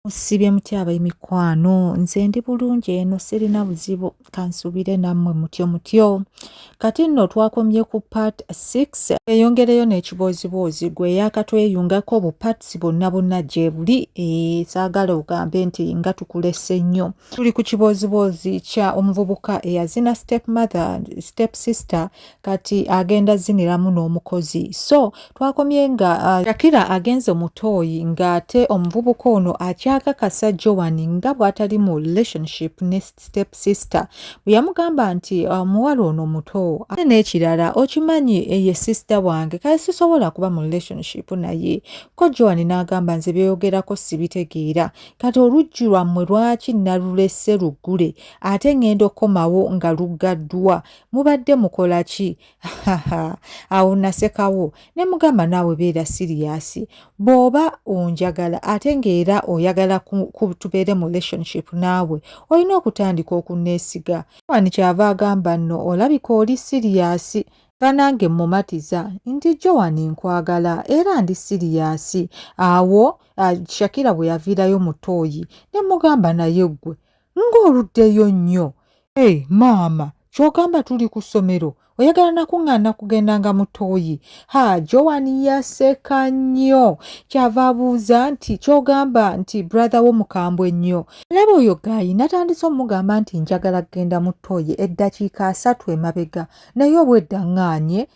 Musibye mutya abayimikwano, nze ndi bulungi eno sirina buzibu, kansubire nammwe mutyo. Kati nno twakomye ku part 6 eyongereyo n'ekiboozibuuzi gwe yakatweyungako bupatsi bonna gye buli saagala ogambe nti nga tukulese nnyo. Tuli ku kiboozibuuzi kya omuvubuka eyazina step sister kati agenda ziniramu n'omukozi. So twakomye nga Shakira agenze mutooyi ng'ate omuvubuka ono akyakakasa Joan nga bw'atali mu relationship ne step sister. Bwe yamugamba nti omuwala ono muto ate n'ekirala okimanyi ye sister wange kale sisobola kuba mu relationship naye. Ko Joan n'agamba nze byogerako sibitegeera kati oluggi lwammwe lwaki nalulese luggule ate ngenda okkomawo nga luggaddwa mubadde mukola ki? Awo nasekawo ne mugamba naawe beera siriyasi bw'oba onjagala ate ng'era oyagala tubeere mu relationship naawe olina okutandika okunneesiga. Joan kyava agamba nno olabika oli siriyasi. Banange mumatiza nti Joan nkwagala era ndi siriyasi. Awo Shakira bwe yaviirayo mutooyi ne mugamba naye ggwe ng'oluddeyo nnyo. Maama ky'ogamba tuli ku ssomero oyagala nakuŋŋaana kugendanga mutooyi. Joan yaseka nnyo kyava abuuza nti ky'ogamba nti brother wo mukambwe nnyo. Laba oyo Gayi natandise omugamba nti njagala kugenda mutooyi eddakiika 3 emabega naye obwedda ŋŋaanye.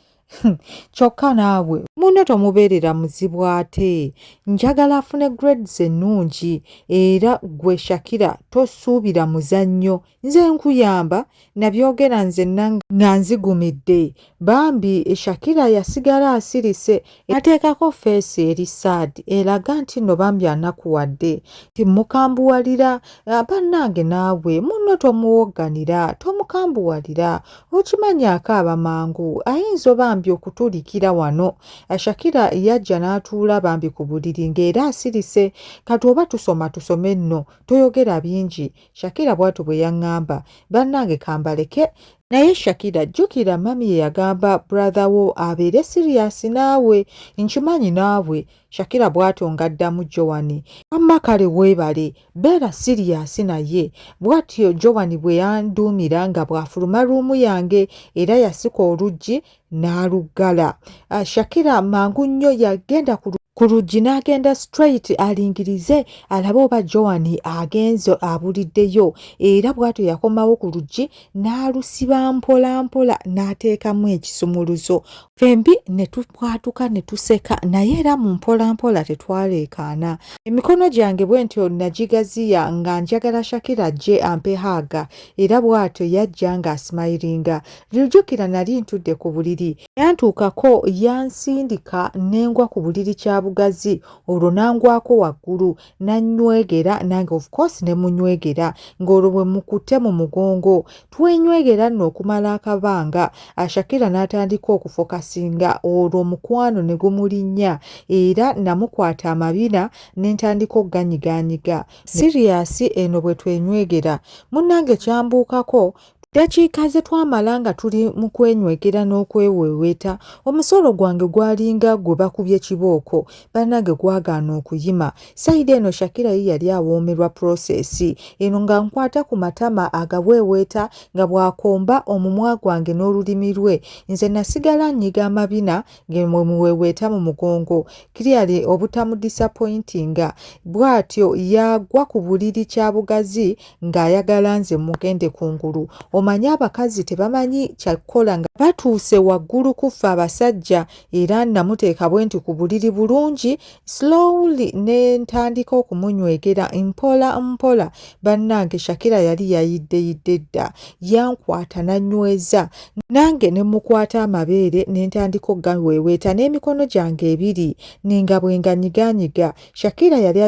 Kyokka naawe munne tomubeerera muzibu ate. Njagala afune grades ennungi era gwe Shakira tosuubira muzannyo. Nze nkuyamba nabyogera nzenna nga nzigumidde. Bambi Shakira yasigala asirise yateekako feesi eri sad eraga nti nno bambi anakuwadde timukambuwalira. Bannange naawe munno tomuwogganira tomukambuwalira okimanyi akaaba mangu ayinza bambi okutulikira wano. Shakira yajja n'atuula bambi ku buliri ng'era asirise kati oba tusome nno toyogera bingi. Shakira bw'atyo bwe yaŋŋamba bannange kambaleke naye Shakira jjukira mami ye yagamba brother wo abeere siriyasi naawe nkimanyi naawe. Shakira bw'atyo ng'addamu Joan amma kale weebale beera siriyasi naye. Bw'atyo Joan bwe yanduumira nga bw'afuluma ruumu yange era yasika oluggi n'aluggala. Shakira mangu nnyo yagenda ku luggi n'agenda straight alingirize alabe oba Joan agenze abuliddeyo era bw'atyo yakomawo ku luggi n'alusiba mpola mpola n'ateekamu ekisumuluzo. Fembi ne tukwatuka ne tuseka naye era mu mpola mpola tetwaleekaana. Emikono gyange bwe ntyo nagigaziya nga njagala Shakira ajje ampe haaga era bw'atyo yajja ng'asmayiringa. Jjukira nali ntudde ku buliri yantuukako yansindika n'engwa ku buliri kya bugazi olwo nangwako waggulu nanywegera nange of course ne munywegera ng'olwo bwe mukutte mu mugongo twenywegera nno okumala akabanga. Shakira n'atandika okufokasinga olwo omukwano ne gumulinnya era namukwata amabina ne ntandika okganyiganyiga. Siriyasi eno bwe twenywegera munnange kyambuukako dakiika ze twamala nga tuli mu kwenywegera n'okweweweeta omusolo gwange gwalinga gwe bakubye kibooko bannange gwagaana okuyima. Sayidi eno Shakira ye yali awoomerwa prosesi eno nga nkwata ku matama agabweweeta nga bw'akomba omumwa gwange n'olulimi lwe nze nasigala nnyiga amabina ngemwe muweweeta mu mugongo clearly obutamudisappointinga. Bw'atyo yagwa ku buliri kya bugazi ng'ayagala nze mugende kungulu. Omanyi abakazi tebamanyi kyakukola nga batuuse waggulu kuffe abasajja era namuteeka bwe nti ku buliri bulungi slowly ne ntandika okumunywegera mpola mpola. Bannange Shakira yali yayidde dda yankwata nanyweza nange ne mukwata amabeere ne ntandika okgaweweeta n'emikono gyange ebiri ninga bwenganyiganyiga. Shakira yali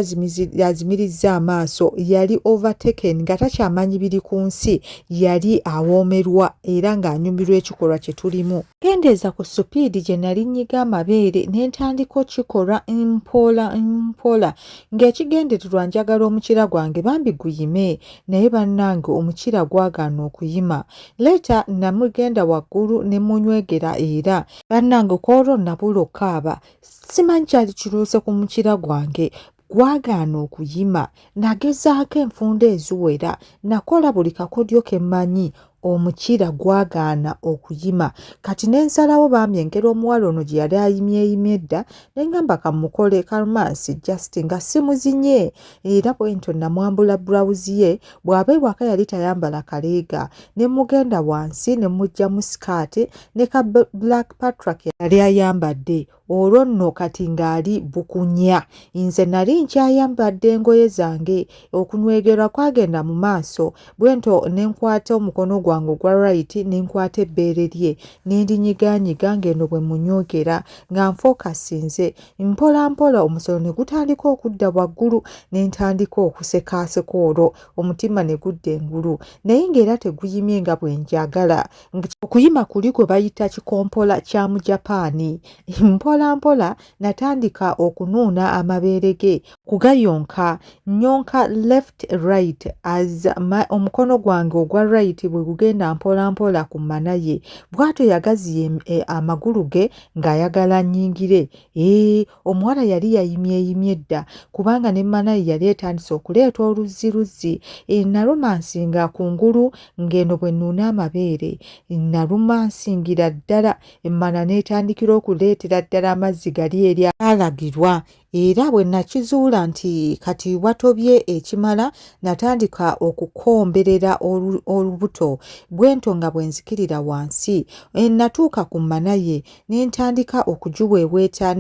azimirizza amaaso yali overtaken nga takyamanyi biri ku nsi yali awoomerwa era ng'anyumirwa ekikolwa kye tulimu. Kendeeza ku supiidi gye nali nnyiga amabeere ne ntandika okikola mpola mpola ng'ekigendererwa njagala omukira gwange bambi guyime naye bannange omukira gwagaana okuyima. Leeta namugenda waggulu ne munywegera era bannange kwolwo nabula okkaaba simanyi kyali kiruuse ku mukira gwange gwagaana okuyima nagezaako enfunda eziwera nakola buli kakodyo ke mmanyi omukira gwagaana okuyima kati nensalawo bambi engeri omuwala ono gye yali ayimyeyimye edda nengamba kamukole kalmansi just nga simuzinye era bwento namwambula bulawuzi ye bw'aba ewaka yali tayambala kaleega ne mugenda wansi ne mujjamu sikaati ne ka black patrak yali ayambadde olwo nno kati ng'ali bukunya nze nali nkyayambadde engoye zange okunwegerwa kwagenda mu maaso bwento nenkwata omukono gwange ogwa right nenkwata ebbeere lye nendinyiganyiga ngeno bwe munyogera nga nfokasinze mpola mpola omusolo ne gutandika okudda waggulu nentandika okusekaaseka olwo omutima ne gudda engulu naye ng'era teguyimye nga bwe njagala okuyima kuli kwe bayita kikompola kya mu Japaani mpola mpola natandika okunuuna amabeere ge kugayonka nyonka left right as omukono gwange ogwa right bwe gugenda mpola mpola ku mana ye bw'atyo yagaziye amagulu ge ng'ayagala nnyingire omuwala yali yayimyeyimye dda kubanga ne mana ye yali etandise okuleeta oluzzi nalumansinga kungulu ng'eno bwe nnuuna amabeere nalumansingira ddala emmana n'etandikira okuleetera ddala amazzi gali eri alagirwa era bwe nakizuula nti kati watobye ekimala natandika okukomberera olubuto bwento nga bwe nzikirira wansi natuuka ku mana ye nentandika okugiweeweeta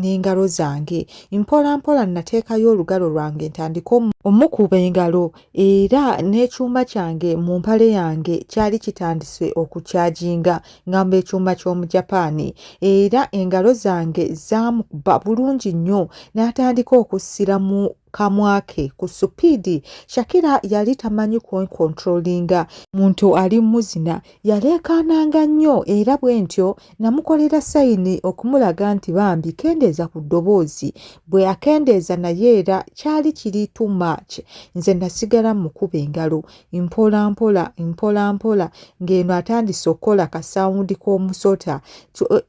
n'engalo zange mpola mpola nateekayo olugalo lwange ntandika omukuba engalo era n'ekyuma kyange mu mpale yange kyali kitandise okukyajinga ngamba ekyuma ky'omu Japaani era engalo zange zaamukuba bulungi nnyo n'atandika okussira mu kamwa ke ku supiidi Shakira yali tamanyi controllinga muntu ali muzina yaleekaananga nnyo era bwe ntyo namukolera sayini okumulaga nti bambi kendeeza ku ddoboozi bwe yakendeeza naye era kyali kiri too much nze nasigala mukuba engalo mpola mpola ng'eno atandise okukola kasawundi k'omusota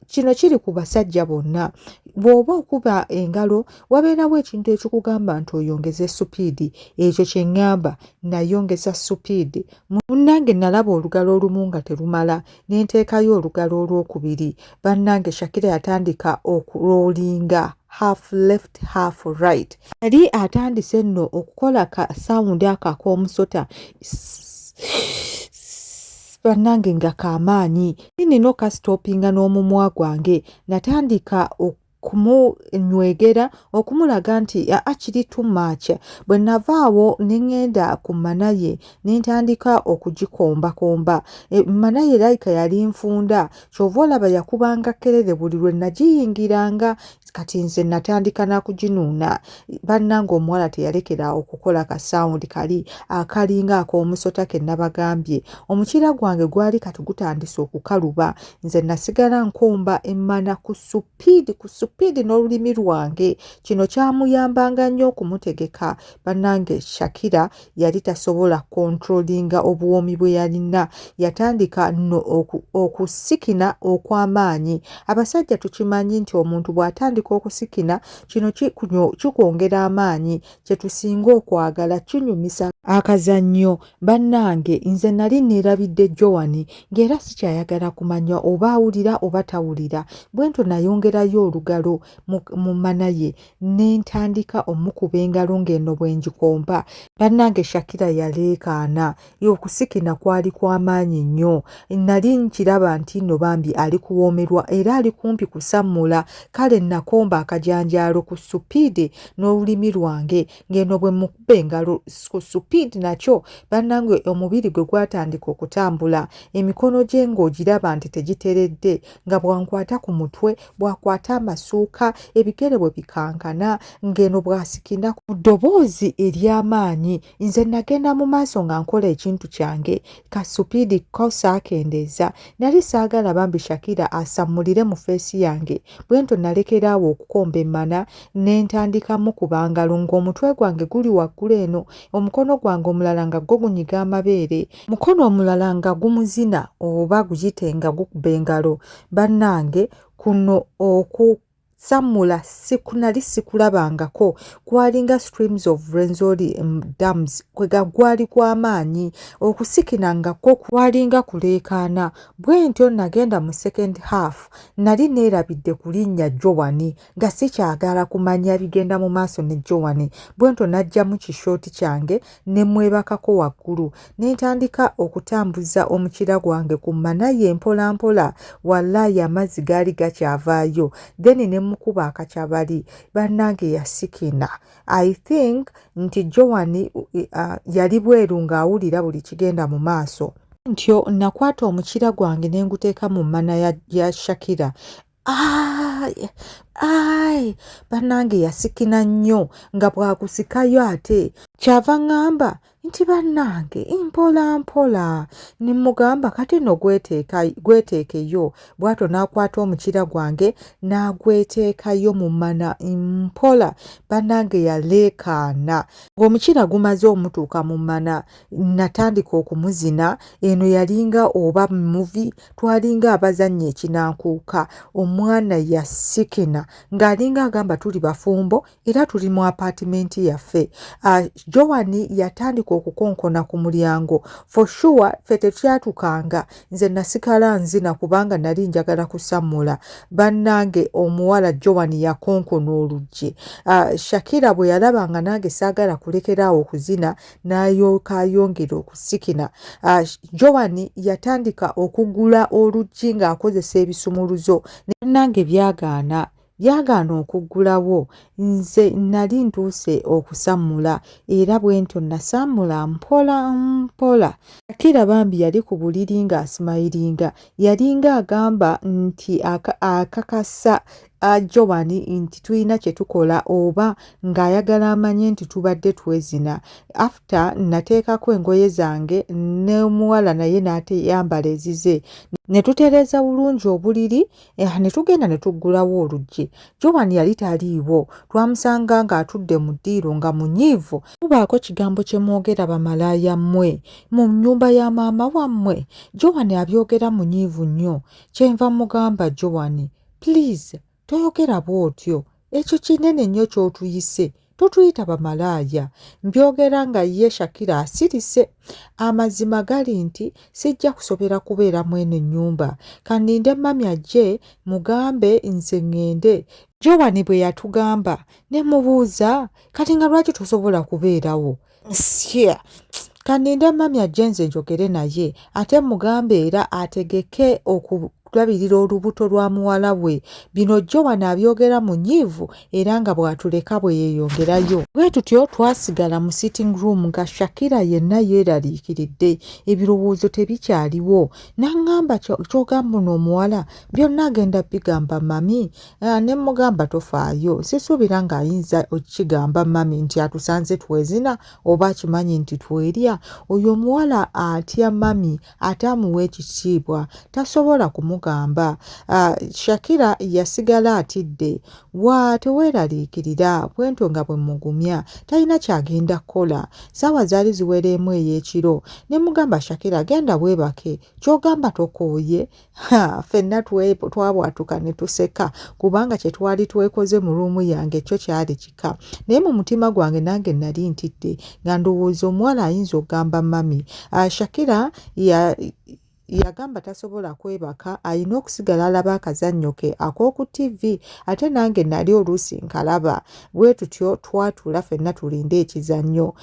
kino kiri ku basajja bonna bw'oba okuba engalo wabeerawo ekintu ekikugamba nti oyongeze supiidi ekyo kye ŋŋamba nayongeza supiidi munnange nalaba olugalo olumu nga terumala nenteekayo olugalo olwokubiri bannange Shakira yatandika okuloolinga half left half right yali atandise nno okukola ka sawundi akak'omusota bannange nga kamaanyi nino kasitopinga n'omumwa gwange natandika kumunywegera okumulaga nti akiri too much bwe navaawo nengenda ku mana ye nentandika okugikombakomba mana ye layika yali nfunda kyova olaba yakubanga kerere buli lwe nagiyingiranga kati nze natandika nakuginuuna bannanga omuwala teyalekera okukola kasawundi kali akalinga ak'omusota ke nabagambye omukira gwange gwali kati gutandise okukaluba nze nasigala nkomba emmana ku supiidi n'olulimi lwange kino kyamuyambanga nnyo okumutegeka bannange Shakira yali tasobola controllinga obuwoomi bwe yalina yatandika nno okusikina okw'amaanyi abasajja tukimanyi nti omuntu bw'atandika okusikina kino kikwongera amaanyi kye tusinga okwagala kinyumisa akazannyo bannange nze nali neerabidde Joan ng'era sikyayagala kumanya oba awulira oba tawulira bwento nayongerayo olugalo mu mana ye nentandika omukuba engalo ng'eno bwe ngikomba bannange Shakira yaleekaana okusikina kwali kw'amaanyi nnyo nali nkiraba nti nno bambi ali kuwoomerwa era ali kumpi kusammula kale nakomba akajanjaalo ku supiidi n'olulimi lwange ng'eno bwe mukuba engalo ku supiidi nakyo bannange omubiri gwe gwatandika okutambula emikono gye ng'ogiraba nti tegiteredde nga bwankwata ku mutwe bwakwata amasuuka ebigere bwe bikankana ng'eno bwasikina ku ddoboozi ery'amaanyi nze nagenda mu maaso nga nkola ekintu kyange ka supiidi kosaakendeeza nali saagala bambi Shakira asammulire mu feesi yange bwento nalekeraawo okukomba emmana nentandikamu kubangalo ng'omutwe gwange guli waggulu eno omukono gwange omulala nga gwo gunyiga amabeere mukono omulala nga gumuzina oba guyite nga gukuba engalo bannange kuno Samula nali sikulabangako, kwalinga streams of Rwenzori dams kwega gwali kw'amaanyi, okusikina nga kwo kwalinga kuleekaana. Bwe ntyo nagenda mu second half, nali neerabidde ku linnya Joan nga sikyagala kumanya bigenda mu maaso ne Joan. Bwe ntyo najja mu kishooti kyange ne mwebakako waggulu, ne ntandika okutambuza omukira gwange ku manaye mpola mpola, wallahi amazzi gaali gakyavaayo. Then ne mukuba akakyabali, bannange yasikina. I think nti Joan yali bweru ng'awulira buli kigenda mu maaso. Ntyo nakwata omukira gwange ne nguteeka mu mana ya Shakira. Bannange yasikina nnyo nga bwakusikayo ate. Kyava ngamba nti bannange mpola mpola, ne mugamba kati nno gweteekeyo. Bw'atyo n'akwata omukira gwange n'agweteekayo mu mana mpola. Bannange yaleekaana. Ng'omukira gumaze omutuuka mu mana, natandika okumuzina. Eno yalinga oba muvi, twalinga abazannya ekinankuuka. Omwana yasikina ng'alinga agamba tuli bafumbo era tuli mu apaatimenti yaffe. Joan yatandika okukonkona ku mulyango. For sure ffe tetyatukanga, nze nasigala nzina kubanga nali njagala kusammula. Bannange omuwala Joan yakonkona oluggi. Shakira bwe yalaba nga nange saagala kulekeraawo okuzina, n'ayooka ayongera okusikina. Joan yatandika okugula oluggi ng'akozesa ebisumuluzo. Nange byagaana okuggulawo. Nze nali ntuuse okusammula era bwe ntyo nasammula mpola mpola. Shakira bambi yali ku buliri ng'asimayiringa, yalinga agamba nti akakasa Joan nti tulina kye tukola oba ng'ayagala amanye nti tubadde twezina. After nateekako engoye zange n'omuwala naye n'ateyambala ezize, ne tutereeza bulungi obuliri, ne tugenda ne tuggulawo oluggi. Joan yali taliiwo, twamusanga ng'atudde mu ddiiro nga munyiivu. Mubaako kigambo kye mwogera bamalaaya mmwe mu nnyumba ya maama wammwe? Joan abyogera munyiivu nnyo. Kyenva mugamba Joan, please toyogera bw'otyo, ekyo kinene nnyo ky'otuyise, totuyita bamalaaya. Mbyogera nga ye Shakira asirise. Amazima gali nti sijja kusobera kubeera mu eno ennyumba, kaninde mami ajje mugambe nze ŋŋende. Joan bwe yatugamba ne mubuuza kati nga lwaki tosobola kubeerawo. Kaninde mami ajje nze njogere naye ate mugambe era ategeke okulabirira olubuto lwa muwala we. Bino Joan abyogera mu nnyiivu era nga bw'atuleka bwe yeeyongerayo. Bwe tutyo twasigala mu sitting room nga Shakira yenna yeeraliikiridde, ebirowoozo tebikyaliwo. N'aŋŋamba ky'ogamba n'omuwala byonna agenda bigamba mami. Ne mugamba tofaayo, sisuubira ng'ayinza okigamba mami nti atusanze twezina oba akimanyi nti twerya. Oyo omuwala atya mami ate amuwa ekitiibwa, tasobola kumugamba. Shakira yasigala atidde, teweeraliikirira. Bwe ntyo nga bwe mugumya, talina kyagenda kukola. Ssaawa zaali ziwereemu ey'ekiro. Ne mugamba Shakira genda weebake, ky'ogamba tokooye. Ffenna twabwatuka ne tuseka kubanga kye twali twekoze mu ruumu yange kyo kyali kika. Naye mu mutima gwange nange nali ntidde nga ndowooza omuwala ayinza okugamba mami. Shakira yagamba tasobola kwebaka, alina okusigala alaba akazannyo ke ak'oku TV. Ate nange nali oluusi nkalaba. Bwe tutyo twatuula ffenna tulinde ekizannyo,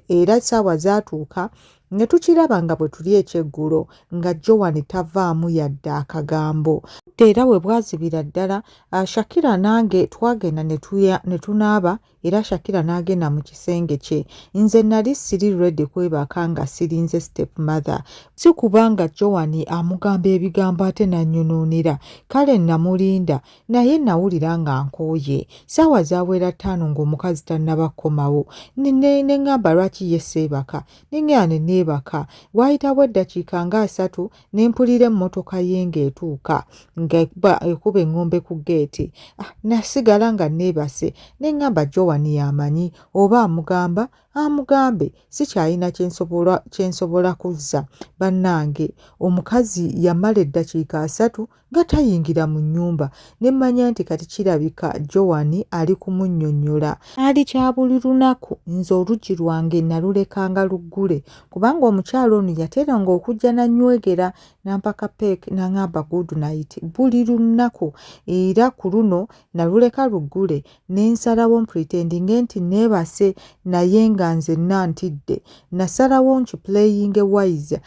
era ssaawa zaatuuka ne tukiraba nga bwe tuli ekyeggulo nga Joan tavaamu yadde akagambo. Era bwe bwazibira ddala, Shakira nange twagenda ne tunaaba era Shakira n'agenda mu kisenge kye. Nze nali siri ready kwebaka nga sirinze step mother. Si kubanga Joan amugamba ebigambo ate n'annyonoonera. Kale namulinda naye nawulira nga nkooye. Ssaawa zaawera 5 ng'omukazi tannaba kukomawo. Ne ngamba lwaki ye seebaka. Ne ngenda ne neebaka. Waayitawo eddakiika nga 3 ne mpulira emmotoka ye ng'etuuka ekuba eŋŋombe ku geeti. Nasigala nga neebase. Ne ngamba Joan yamanyi oba amugamba amugambe sikyalina kyensobola kuzza. Bannange omukazi yamala eddakiika 3 nga tayingira mu nnyumba ne mmanya nti kati kirabika Joan ali kumunnyonnyola. Ali kya buli lunaku nze oluggi lwange nalulekanga luggule kubanga omukyalo ono yateranga okujja nanywegera nampaka peek naŋŋamba good night buli lunaku, era ku luno naluleka luggule ne nsalawo mpretendinge nti neebase naye nga nze nantidde. Nasalawo nkiplaying wise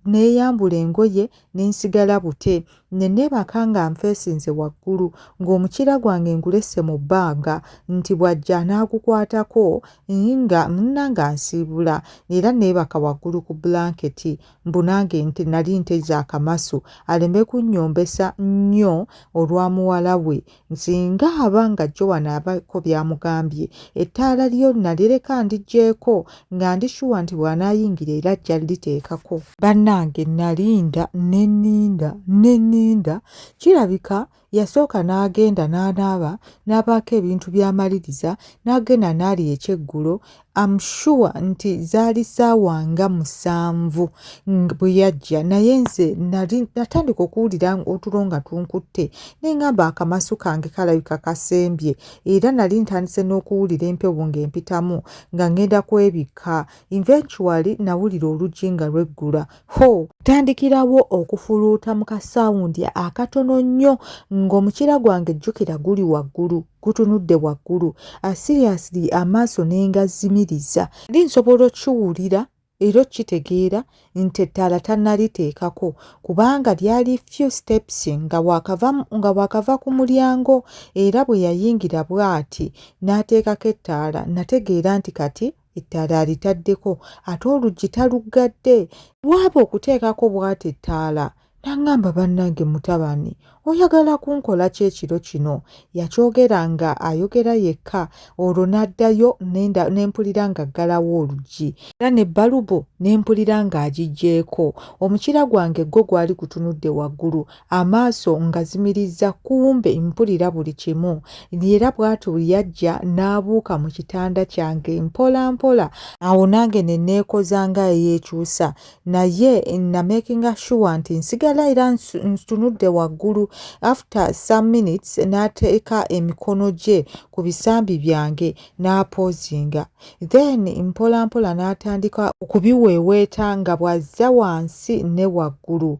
neeyambula engoye ne nsigala bute ne neebaka nga nfeesinze waggulu ng'omukira gwange ngulesse mu bbanga nti bw'ajja anaagukwatako nga munnanga nsiibula, era neebaka waggulu ku blanketi mbu nange nti nali nteze akamasu aleme kunnyombesa nnyo olwa muwala we nsinga aba nga Joan abako byamugambye. Ettaala lyo nalireka ndigyeko nga ndishuwa nti bw'anaayingira era ajja liteekako. Bannange nalinda nenninda kirabika yasooka n'agenda n'anaaba n'abaako ebintu by'amaliriza n'agenda n'alya ekyeggulo. I'm sure nti zaali ssaawa nga 7 bwe yajja, naye nze natandika okuwulira otulo nga tunkutte ne ngamba akamasu kange kalabika kasembye, era nali ntandise n'okuwulira empewo ng'empitamu nga ngenda kwebikka. Eventually nawulira oluggi nga lweggula. Tandikirawo okufuluuta mu kasawundi akatono nnyo ng'omukira gwange jjukira guli waggulu gutunudde waggulu. Seriously amaaso n'engazimiriza. Ndi nsobola okkiwulira era okitegeera nti ettaala tannaliteekako kubanga lyali few steps nga waakava ku mulyango, era bwe yayingira bw'ati n'ateekako ettaala nategeera nti kati ettaala alitaddeko ate oluggi taluggadde. Bw'aba okuteekako bw'ati ettaala n'aŋŋamba bannange mutabani oyagala kunkola ki ekiro kino? Yakyogera nga ayogera yekka. Olwo n'addayo n'empulira nga aggalawo oluggi era ne bbalubu n'empulira ng'agiggyeeko. Omukira gwange gwo gwali gutunudde waggulu, amaaso ngazimirizza, kumbe mpulira buli kimu. Era bw'atyo bwe yajja n'abuuka mu kitanda kyange mpola mpola. Awo nange ne neekoza nga eyeekyusa, naye na making sure nti nsigala era ntunudde waggulu. After some minutes n'ateeka emikono gye ku bisambi byange n'apoozinga, then mpola mpola n'atandika okubiweeweeta nga bw'azza wansi ne waggulu.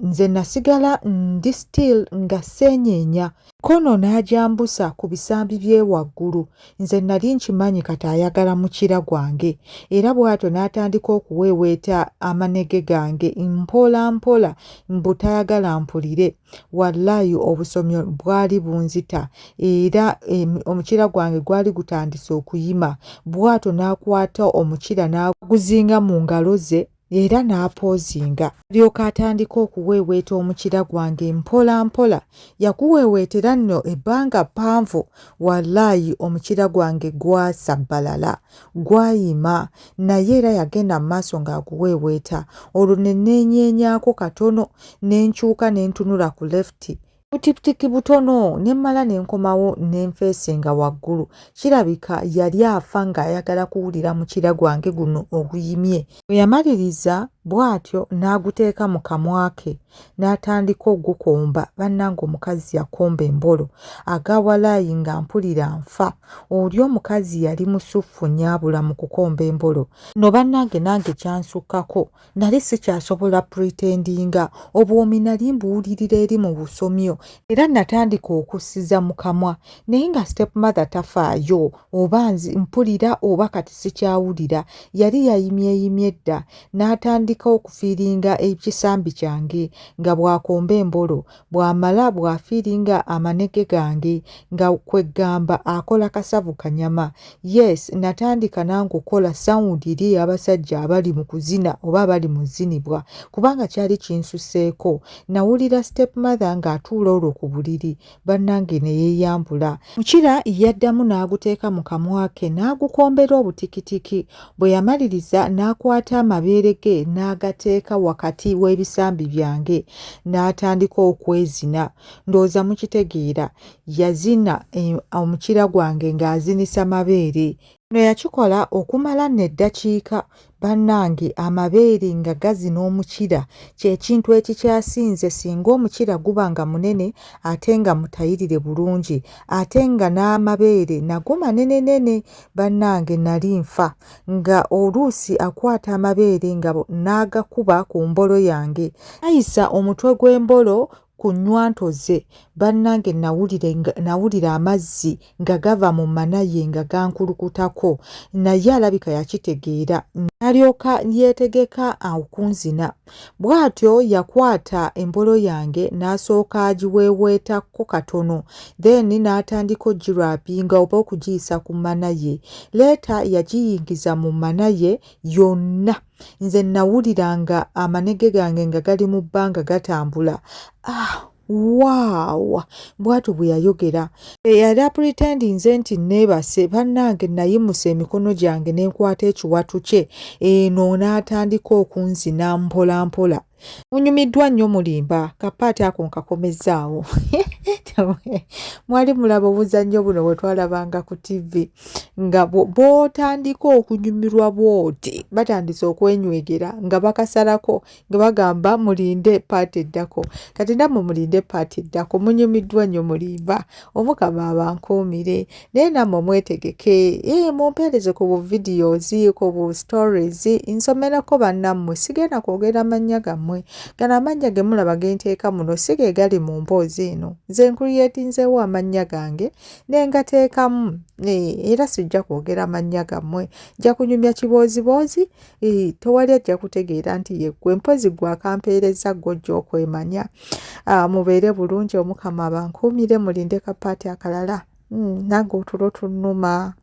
Nze nasigala ndi still nga seenyeenya. Kono n'agyambusa ku bisambi bye waggulu. Nze nali nkimanyi kati ayagala mukira gwange, era bw'atyo n'atandika okuweeweeta amanege gange mpola mpola mbu tayagala mpulire. Wallahi obusomyo bwali bunzita era omukira gwange gwali gutandise okuyima. Bw'atyo n'akwata omukira n'aguzinga mu ngalo ze era n'apoozinga. Alyoka atandika okuweeweeta omukira gwange mpola mpola. Yaguweeweetera nno ebbanga ppanvu. Wallahi omukira gwange gwasabbalala, gwayima, naye era yagenda mu maaso ng'aguweeweeta. Olwo ne neenyeenyaako katono ne nkyuka ne ntunula ku lefti butiputiki butono ne mmala ne nkomawo ne nfeesinga waggulu. Kirabika yali afa ng'ayagala kuwulira mukira gwange guno oguyimye. Bwe yamaliriza bw'atyo n'aguteeka mu kamwa ke n'atandika ogukomba. Bannange omukazi yakomba embolo agawalayi nga mpulira nfa. Oli omukazi yali musuffu nyaabula mu kukomba embolo. No bannange nange kyansukkako nali sikyasobola pretendinga. Obwomi nali mbuwulirira eri mu busomyo era natandika okussiza mu kamwa, naye nga stepmother tafaayo oba mpulira oba kati sikyawulira. Yali yayimyeyimye dda n'atandika okufiiringa ekisambi kyange nga bw'akomba embolo, bw'amala bw'afiiringa amanege gange nga kweggamba akola kasavu kanyama. Yes, natandika nange okukola sawundi eri abasajja abali mu kuzina oba abali mu zinibwa kubanga kyali kinsuseeko. Nawulira stepmother ng'atuula olwo ku buliri. Bannange ne yeeyambula. Mukira yaddamu n'aguteeka mu kamwa ke n'agukombera obutikitiki. Bwe yamaliriza n'akwata amabeere ge n'agateeka wakati w'ebisambi byange n'atandika okwezina. Ndowooza mukitegeera, yazina omukira gwange ng'azinisa mabeere. yakikola okumala n'eddakiika bannange amabeere nga gazina omukira ky'ekintu ekikyasinze singa omukira guba nga munene ate nga mutayirire bulungi ate nga n'amabeere nago manenenene bannange nali nfa nga oluusi akwata amabeere nga n'agakuba ku mbolo yange ayisa omutwe gw'embolo ku nnywanto ze bannange nawulira amazzi nga gava mu manaye nga gankulukutako naye alabika yakitegeera n'alyoka yeetegeka okunzina bw'atyo yakwata embolo yange n'asooka agiweeweetako katono then n'atandika ogirapinga oba okugiyisa ku manaye leeta yagiyingiza mu manaye yonna nze nawuliranga amanege gange nga gali mu bbanga gatambula waawa bw'atyo bwe yayogera yali apretending nze nti neebase bannange nayimusa emikono gyange n'enkwata ekiwatu kye eno n'atandika okunzina mpola mpola munyumiddwa nnyo mulimba kapaati ako nkakomezzaawo mwali mulaba obuzannyo buno bwe twalabanga ku TV nga bw'otandika okunyumirwa bw'oti batandise okwenywegera nga bakasalako nga bagamba mulinde paati eddako kati nammwe mulinde paati eddako munyumiddwa nnyo mulimba omukama abankuumire naye nammwe mwetegeke mumpeereze ku videos ku bu stories nsomerako bannammwe sigenda kwogera mannya gammwe gano amannya ge mulaba genteeka muno si ge gali mu mboozi eno nze nkuliyetinzeewo amannya gange ne ngateekamu era sijja kwogera mannya gammwe nja kunyumya kibooziboozi tewali ajja kutegeera nti yeggwe mpozi gwe akampeereza ggojja okwemanya mubeere bulungi omukama abankuumire mulinde kapaati akalala nange otulo tunnuma